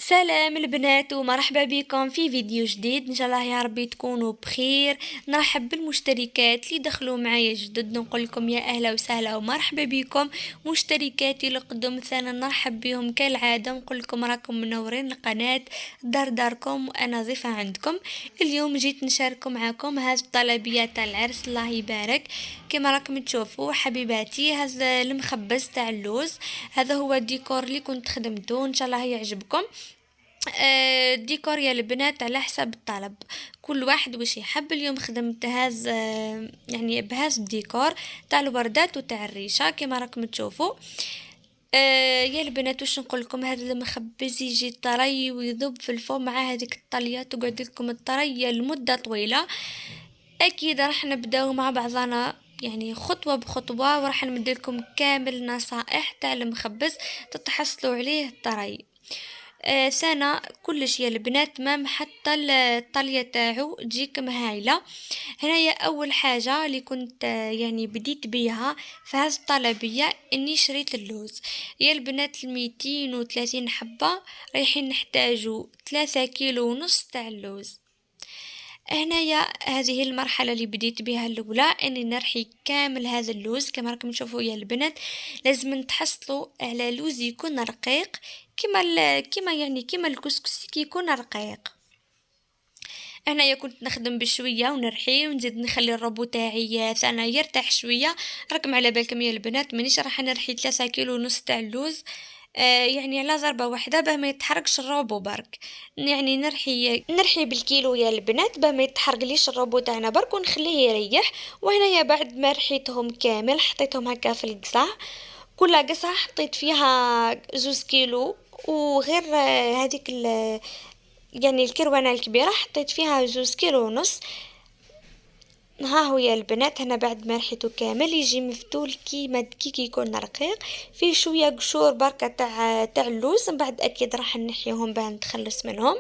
سلام البنات ومرحبا بكم في فيديو جديد. ان شاء الله يا ربي تكونوا بخير. نرحب بالمشتركات اللي دخلوا معايا جدد، نقول لكم يا اهلا وسهلا ومرحبا بكم. مشتركاتي القدم ثاني نرحب بهم كالعاده، نقول لكم راكم منورين القناه، داركم وانا ضيفه عندكم. اليوم جيت نشارك معكم هذه الطلبيه تاع العرس، الله يبارك. كما راكم تشوفوا حبيباتي، هذا المخبز تاع اللوز، هذا هو الديكور اللي كنت خدمته، ان شاء الله يعجبكم. الديكور يا البنات على حسب الطلب، كل واحد وش يحب. اليوم خدمت هذا يعني بهذا الديكور تاع الوردات وتاع الريشه كما راكم تشوفوا. يا البنات وش نقول لكم، هذا المخبز يجي طري ويذوب في الفم، مع هذيك الطليه تقعد لكم الطريه لمده طويله. اكيد راح نبداو مع بعضنا يعني خطوه بخطوه، وراح نمدلكم كامل نصائح تاع المخبز تتحصلوا عليه طري. سنة كلش يا البنات، مام حتى الطلية تاعو تجيكم هايلة. هنايا اول حاجة اللي كنت يعني بديت بيها في هذه الطلبية اني شريت اللوز. يا البنات 230 حبة، رايحين نحتاجو 3 كيلو ونص تاع اللوز. هنايا هذه المرحلة اللي بديت بها الأولى، أني نرحي كامل هذا اللوز كما راكم تشوفوا يا البنات. لازم نتحصلوا على لوز يكون رقيق، كما الكسكسي كي يكون رقيق. هنايا كنت نخدم بشويه ونرحي ونزيد نخلي الروبو تاعي ثانا يرتاح شويه. راكم على بالكم يا البنات مانيش راح نرحي 3 كيلو ونص تاع اللوز، يعني على ضربة واحدة باه ما يتحرقش الروبو برك. يعني نرحي بالكيلو يا البنات باه ما يتحرقليش الروبو تاعنا برك ونخليه يريح. وهنايا بعد ما رحيتهم كامل حطيتهم هكا في القصع، كل قصعة حطيت فيها 2 كيلو. وغير هذيك يعني الكروانة الكبيرة حطيت فيها 2 كيلو ونص. ها هو يا البنات، هنا بعد ما رحيته كامل يجي مفتول كيما كي يكون رقيق، فيه شويه قشور بركه تاع اللوز، من بعد اكيد راح نحيهم باه نتخلص منهم.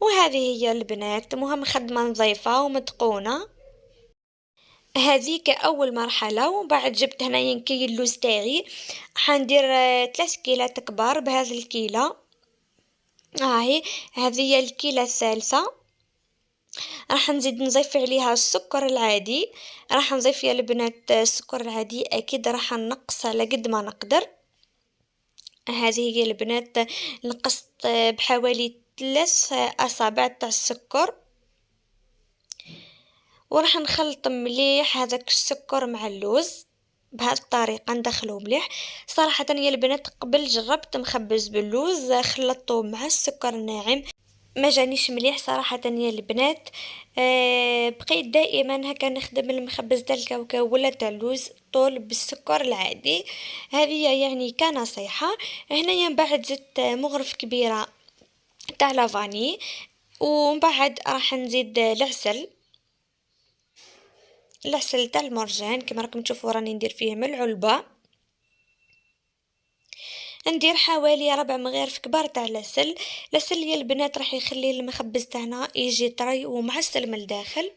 وهذه هي البنات، مهم خدمه نظيفه ومتقونه. هذيك اول مرحله. وبعد جبت هنا ينكي اللوز تاعي، حندير 3 كيلات كبار بهذا الكيله. هاهي هذه هي الكيله الثالثه. راح نزيد نضيف عليها السكر العادي، راح نضيف يا البنات السكر العادي، اكيد راح نقص على قد ما نقدر. هذه هي البنات، نقصت بحوالي 3 أصابع تاع السكر. وراح نخلط مليح هذاك السكر مع اللوز بهذه الطريقه، ندخلو مليح. صراحه يا البنات قبل جربت مخبز باللوز خلطته مع السكر الناعم، ما جانيش مليح صراحة يا البنات. بقيت دائما هكا نخدم المخبز تاع الكاوكاو ولا تاع اللوز طول بالسكر العادي. هذه يعني كنصيحة. هنايا بعد زدت مغرف كبيرة تاع لافاني، ومن بعد راح نزيد العسل تاع المرجان كما راكم تشوفوا راني ندير فيه من العلبة. ندير حوالي 4 مغارف كبار تاع العسل. العسل يا البنات راح يخلي المخبز تاعنا يجي طري ومعسل من الداخل.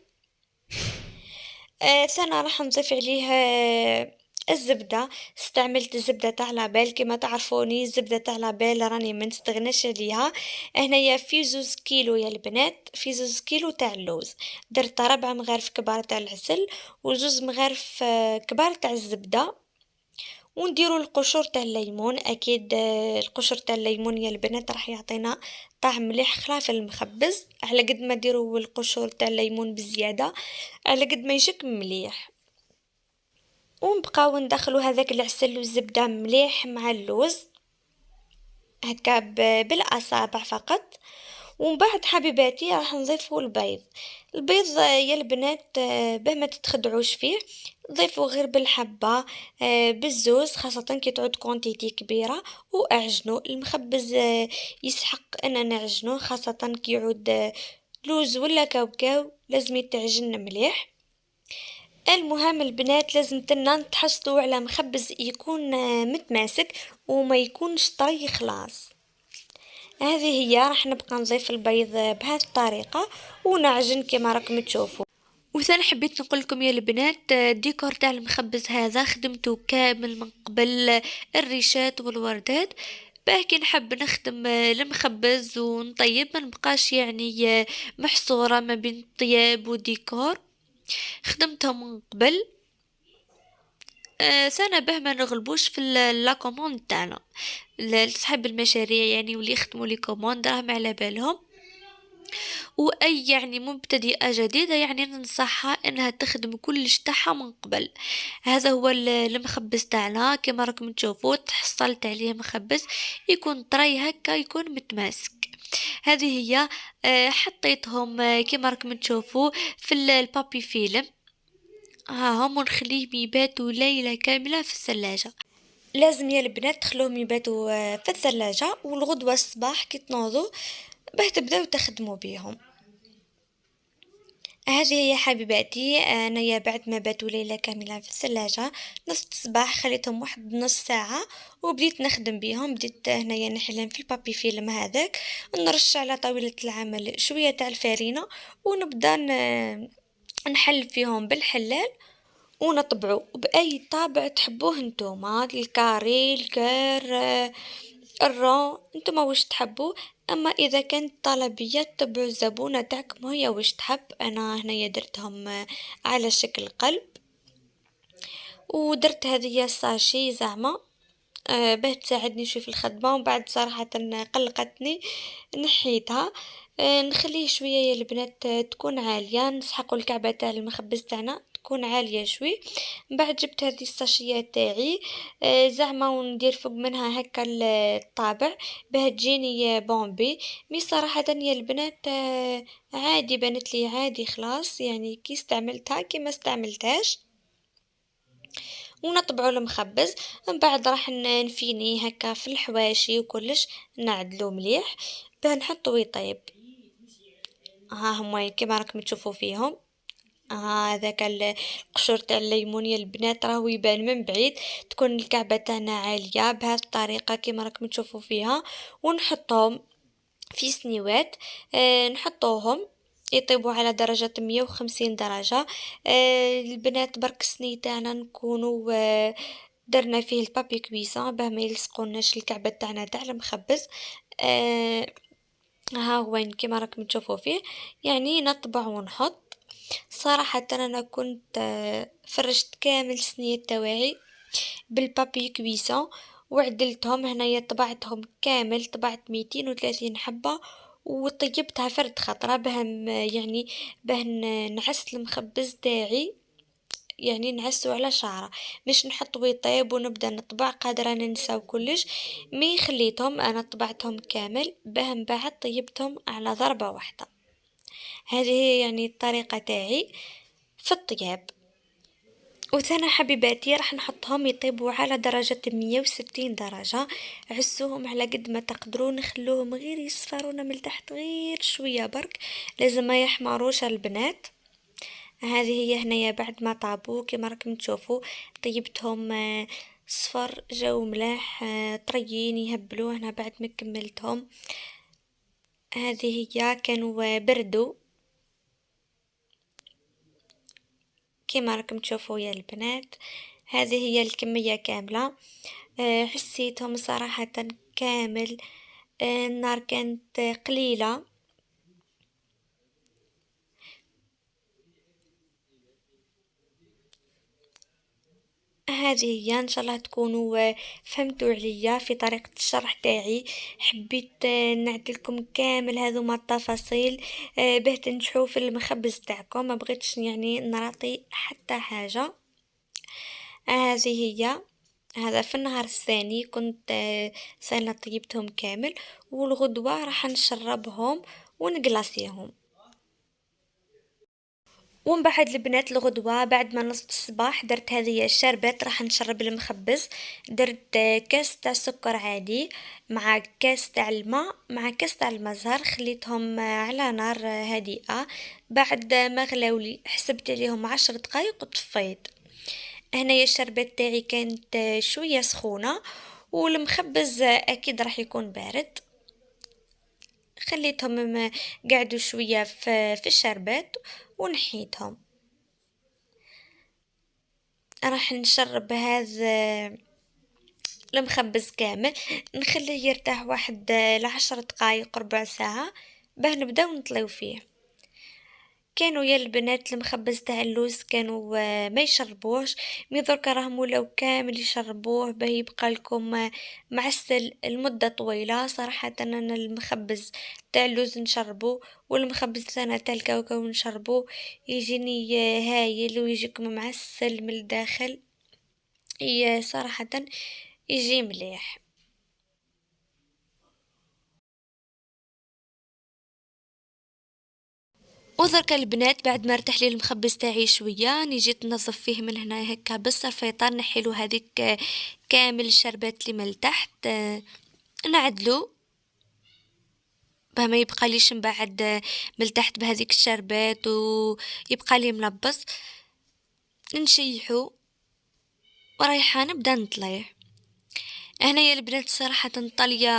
ثنا راح نضيف عليه الزبدة. استعملت الزبدة تاع لابيل، كما تعرفوني الزبدة تاع لابيل راني ما نستغناش عليها. هنايا في 2 كيلو يا البنات، في 2 كيلو تاع اللوز درت 4 مغارف كبار تاع العسل و2 مغارف كبار تاع الزبدة. ونديروا القشور تاع الليمون، اكيد القشور تاع الليمون يا البنات راح يعطينا طعم مليح خلاف المخبز. على قد ما ديروا القشور تاع الليمون بزياده على قد ما يجيك مليح. ونبقاو ندخلوا هذاك العسل والزبده مليح مع اللوز هكا بالاصابع فقط. ومن بعد حبيباتي راح نضيفوا البيض يا البنات، باه ما تتخدعوش فيه، ضيفوا غير بالحبة، بالزوز خاصة كي تعود كونتيتي كبيرة. واعجنوا المخبز، يسحق ان نعجنوه خاصة كي يعود لوز ولا كاوكاو لازم يتعجن مليح. المهم البنات لازم تنا تحصلوا على مخبز يكون متماسك وما يكونش طري خلاص. هذه هي، راح نبقى نضيف البيض بهذه الطريقة ونعجن كما راكم تشوفوا. وثاني حبيت نقول لكم يا البنات، الديكور تاع المخبز هذا خدمته كامل من قبل الريشات والوردات. باكي نحب نخدم المخبز ونطيب، ما نبقاش يعني محصورة ما بين الطياب وديكور. خدمتهم من قبل. سنة به ما نغلبوش في لا كوموند تاعنا. صاحب المشاريع يعني واللي يخدموا لي كوموند راهم على بالهم. واي يعني مبتدئة جديدة يعني ننصحها انها تخدم كلش تاعها من قبل. هذا هو المخبز تاعنا كما راكم تشوفوا، تحصلت عليه مخبز يكون طري هكا، يكون متماسك. هذه هي. حطيتهم كما راكم تشوفوا في البابي فيلم. ها هم نخليهم يباتوا ليلة كاملة في الثلاجة. لازم يا البنات تخلوهم يباتوا في الثلاجة، والغدوة الصباح كي تنوضوا باه تبداو تخدموا بيهم. هذه هي حبيباتي، انايا بعد ما باتوا ليلة كاملة في الثلاجة، نص الصباح خليتهم واحد نص ساعة وبديت نخدم بيهم. بديت هنايا نحلهم في البابي فيلم هذاك، نرش على طاولة العمل شوية تاع الفارينة، ونبدا نحل فيهم بالحلال ونطبعوا بأي طابع تحبوه نتوما، الكاري، الكار، الرو، نتوما واش تحبوا. اما اذا كانت طلبية تبعوا الزبونة تاعكم هي واش تحب. انا هنايا درتهم على شكل قلب، ودرت هذه الساشي زعما باه تساعدني شوي في الخدمة. ومن بعد صراحة قلقتني نحيتها. نخليه شوية يا البنات تكون عالية، نسحقوا الكعبة تاع المخبز تاعنا تكون عالية شوي. من بعد جبت هذه الساشيات تاعي زعما وندير فوق منها هكا الطابع باه تجيني بومبي. مي صراحة يا البنات عادي، بانت لي عادي خلاص، يعني كي استعملتها كي ما استعملتهاش. ونطبعوا المخبز. من بعد راح نفيني هكا في الحواشي وكلش نعدلو مليح باه نحطو يطيب. ها هما كيما راكم تشوفوا فيهم. هذاك القشور تاع الليمون يا البنات راهو يبان من بعيد. تكون الكعبة تاعنا عالية بهذه الطريقة كيما راكم تشوفوا فيها، ونحطهم في سنيوات. نحطوهم يطيبوا على درجة 150 درجة. البنات برك السني تاعنا نكونوا درنا فيه البابي كويسون باه ما يلصقوناش الكعبة تاعنا تاع المخبز. آه ها وين كيما راكم تشوفوا فيه، يعني نطبع ونحط. صراحة انا كنت فرشت كامل سنية تواعي بالبابي كويسون وعدلتهم. هنايا طبعتهم كامل، طبعت 230 حبة وطيبتها فرد خطرة بهم يعني باه نعس المخبز تاعي، يعني نعسو على شعرة مش نحط ويطيب ونبدا نطبع قادرة ننسى وكلش. مي خليتهم انا طبعتهم كامل بهم بعد طيبتهم على ضربة واحدة. هذه هي يعني الطريقة تاعي في الطياب. وثنا حبيباتي راح نحطهم يطيبوا على درجة 160 درجة. عسوهم على قد ما تقدرون، خلوهم غير يصفرون من تحت غير شوية برك، لازم ما يحمروش البنات. هذه هي هنايا بعد ما طابوا كما راكم تشوفوا طيبتهم صفر جو ملاح طريين يهبلوا هنا بعد ما كملتهم. هذه هي كانوا بردوا كما راكم تشوفوا يا البنات. هذه هي الكمية كاملة. حسيتهم صراحة كامل. النار كانت قليلة. هذه هي ان شاء الله تكونوا فهمتوا عليا في طريقة الشرح تاعي. حبيت نعطيلكم كامل هذوما التفاصيل باه تنجحوا في المخبز تاعكم، ما بغيتش يعني نعطي حتى حاجة. هذه هي. هذا في النهار الثاني كنت سنة طيبتهم كامل، والغدوة راح نشربهم ونقلاصيهم. ومن بعد البنات الغدوة بعد ما نصت الصباح درت هذه الشربات راح نشرب المخبز. درت كاس تاع سكر عادي مع كاس تاع الماء مع كاس تاع المزهر، خليتهم على نار هادئة. بعد ما غلاولي حسبت عليهم 10 دقايق وطفيت. هنايا الشربات تاعي كانت شوية سخونة، والمخبز اكيد راح يكون بارد. خليتهم قعدوا شوية في الشربات ونحيتهم. راح نشرب هذا المخبز كامل، نخليه يرتاح واحد 10 دقايق ربع ساعة باه نبداو نطليو فيه. كانوا يا البنات المخبز تاع اللوز كانوا ما يشربوش، مي دركا راهم ولاو كامل يشربوه باه يبقى لكم معسل المدة طويلة. صراحة انا المخبز تاع اللوز نشربو، والمخبز تاعنا تاع الكاوكاو نشربو، يجيني هايل ويجيكم معسل من الداخل. صراحة يجي مليح. وذرك البنات بعد ما ارتاح لي المخبز تاعي شويه نيجي ننظف فيه من هنا هكا بالسرفيطه، نحيلو هذيك كامل الشربات اللي من تحت، نعدلو باه ما يبقى ليش من بعد من تحت بهذيك الشربات ويبقى لي ملبس. نشيحو ورايحه نبدا نطليه. هنا يا البنات صراحة طالية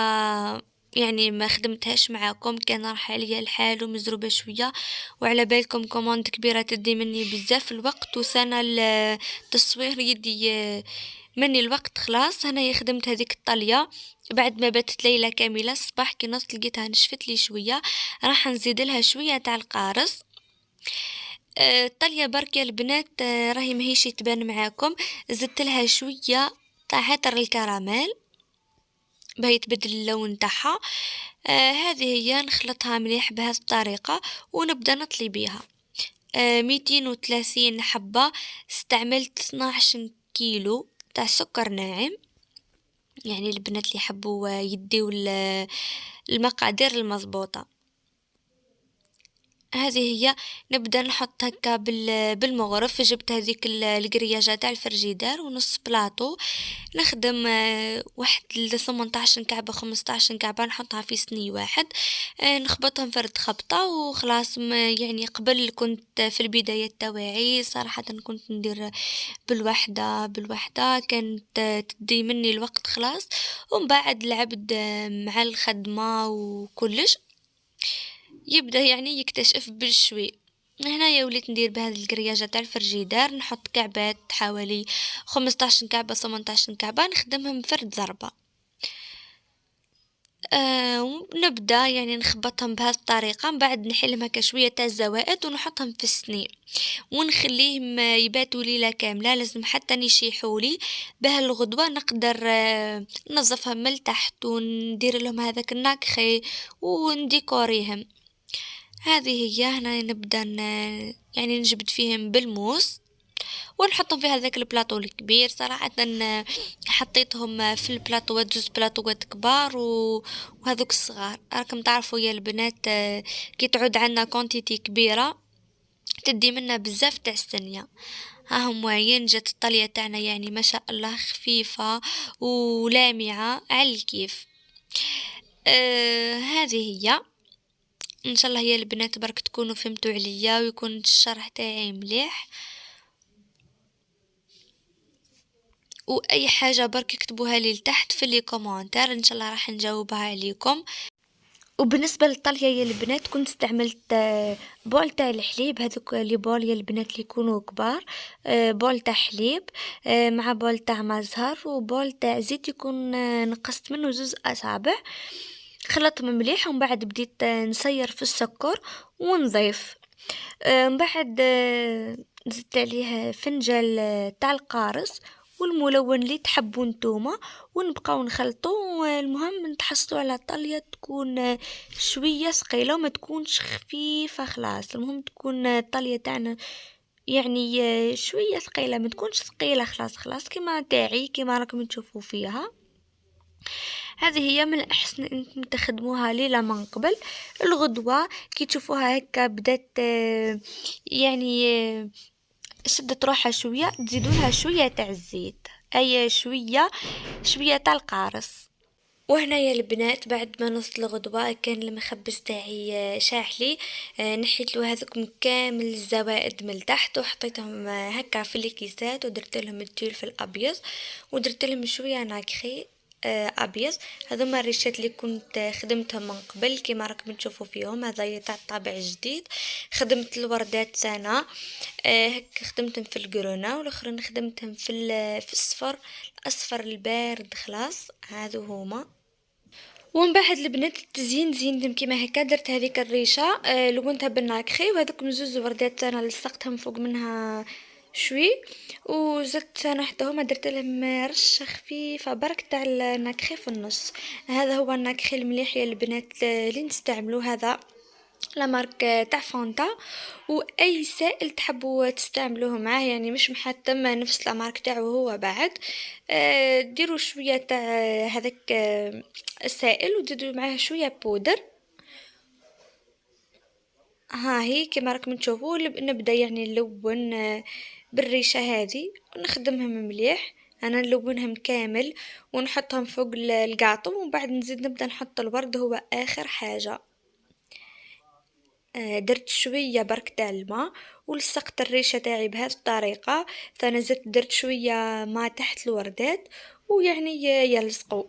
يعني ما خدمتهاش معاكم، كان راح عليا الحال ومزروبة شوية، وعلى بالكم كوموند كبيرة تدي مني بزاف الوقت وسنة التصوير يدي مني الوقت خلاص. هنا خدمت هذيك الطالية بعد ما باتت ليلة كاملة، الصباح كي نصت لقيتها نشفت لي شوية، راح نزيد لها شوية تاع القارص. الطالية برك يا البنات راهي ماهيش تبان معاكم، زدت لها شوية تاع عطر الكراميل باه يتبدل اللون تاعها. هذه هي نخلطها مليح بهذه الطريقة ونبدأ نطلي بيها. 230 حبة، استعملت 12 كيلو تاع سكر ناعم. يعني البنات اللي يحبوا يديو المقادير المضبوطة. هذه هي نبدا نحط هكا بالمغرف. جبت هذيك القرياجه تاع الفريجيدار ونص بلاطو، نخدم واحد 18 كعبه 15 كعبه نحطها في صني واحد، نخبطهم فرد خبطه وخلاص. يعني قبل كنت في البداية تاوعي صراحه كنت ندير بالوحده كانت تدي مني الوقت خلاص، ومن بعد العبد مع الخدمه وكلش يبدأ يعني يكتشف بالشوي. هنايا وليت ندير بهذه القرياجة تاع الفريجيدار، نحط كعبات حوالي 15 كعبة 18 كعبة نخدمهم فرد ضربة. ونبدأ يعني نخبطهم بهذه الطريقة، من بعد نحلهم هكا شوية تاع الزوائد ونحطهم في السنين ونخليهم يباتوا ليلة كاملة. لازم حتى يشيحولي بها الغدوة نقدر ننظفهم من تحت وندير لهم هذاك الناكخي ونديكوريهم. هذه هي. هنا نبدأ يعني نجبد فيهم بالموس ونحطهم في هذاك البلاطو الكبير. صراحة حطيتهم في البلاطوات جوز بلاطوات كبار وهذوك الصغار. راكم تعرفوا يا البنات كي تعود عنا كونتيتي كبيرة تدي منا بزاف تاع السنية. ها هم وين جات الطلية تاعنا يعني ما شاء الله خفيفة ولامعة على الكيف. هذه هي. ان شاء الله يا البنات برك تكونوا فهمتوا عليا ويكون الشرح تاعي مليح، واي حاجه برك اكتبوها لي لتحت في لي كومونتير ان شاء الله راح نجاوبها عليكم. وبالنسبه للطليه يا البنات كنت استعملت بول تاع الحليب، هذوك لي بول يا البنات اللي يكونوا كبار، بول تاع حليب مع بول تاع مزهر وبول تاع زيت يكون نقصت منه 2 أصابع. خلطهم مليح ومن بعد بديت نسير في السكر ونضيف. من بعد زدت عليه فنجان تاع القارص والملون اللي تحبوا نتوما ونبقاو نخلطو. المهم نتحصلوا على طلية تكون شوية ثقيلة وما تكونش خفيفة خلاص. المهم تكون الطلية تاعنا يعني شوية ثقيلة ما تكونش ثقيلة خلاص كما تاعي كما راكم تشوفوا فيها. هذه هي من الأحسن أنكم تخدموها ليلة من قبل. الغدوة كي تشوفوها هكا بدات يعني شدت روحها شوية تزيدولها شوية تاع الزيت، أي شوية تاع القارص. وهنا يا البنات بعد ما نصت الغدوة كان المخبز تاعي شاحلي، نحيت له هذوك كامل الزوائد من تحت وحطيتهم هكا في الكيسات ودرت لهم التول في الابيض ودرت لهم شويه ناكخي. ابيض. هذوما الريشات اللي كنت خدمتهم من قبل كيما راكم تشوفوا فيهم، هذا تاع الطابع الجديد. خدمت الوردات انا هك خدمتهم في القرونه، والاخرين خدمتهم في الصفر، الاصفر البارد خلاص هذو هما. ومن بعد البنات التزيين زينتهم كيما هكا، درت هذيك الريشه لونتها بالناكخي، وهذوك زوز وردات انا لصقتهم فوق منها شوي، وزدت انا حتى هما درت لهم رشه خفيفه برك تاع الناكخي في النص. هذا هو الناكخي المليح يا البنات اللي نستعملوا، هذا لا مارك تاع فانتا. واي سائل تحبوا تستعملوه معاه، يعني مش محتم نفس لا مارك تاعو هو بعد. ديروا شويه تاع هذاك السائل، وتزيدوا معاه شويه بودر. ها هي كما راكم تشوفوا نبدا يعني نلون بالريشه هذه، ونخدمهم مليح. انا نلونهم كامل ونحطهم فوق القاطم، ومن بعد نزيد نبدا نحط الورد هو اخر حاجه. درت شويه برك تاع الماء، ولصقت الريشه تاعي بهذه الطريقه. ثاني زدت درت شويه ما تحت الوردات، ويعني يلصقوا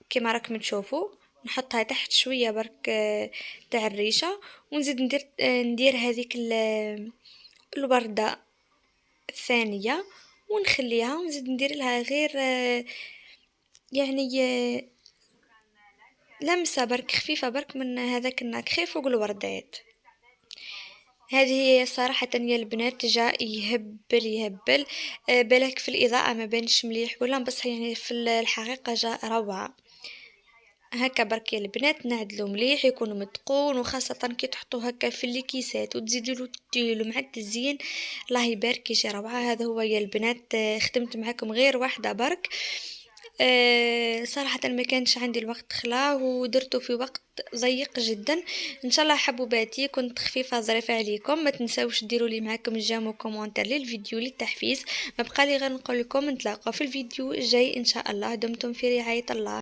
كما راكم تشوفوا. نحطها تحت شويه برك تاع الريشه، ونزيد ندير هذيك الورده الثانيه، ونخليها ونزيد ندير لها غير يعني لمسه برك خفيفه برك من هذاك النكهه فوق الوردات. هذه صراحة يا البنات جاء يهبل يهبل. بالك في الإضاءة ما بانش مليح ولا، بس يعني في الحقيقة جاء روعة. هكا برك يا البنات نعدلو مليح يكون متقون، وخاصة كي تحطوه هكا في الكيسات وتزيدوا له مع التزيين، الله يبارك يجي روعة. هذا هو يا البنات. خدمت معكم غير واحدة برك. صراحة ما كانش عندي الوقت خلا، ودرته في وقت ضيق جدا. ان شاء الله حبوباتي كنت خفيفة ظريفة عليكم. ما تنسوش ديروا لي معكم جيم وكومنتر للفيديو للتحفيز. ما بقى لي غير نقول لكم نتلاقوا في الفيديو الجاي ان شاء الله. دمتم في رعاية الله.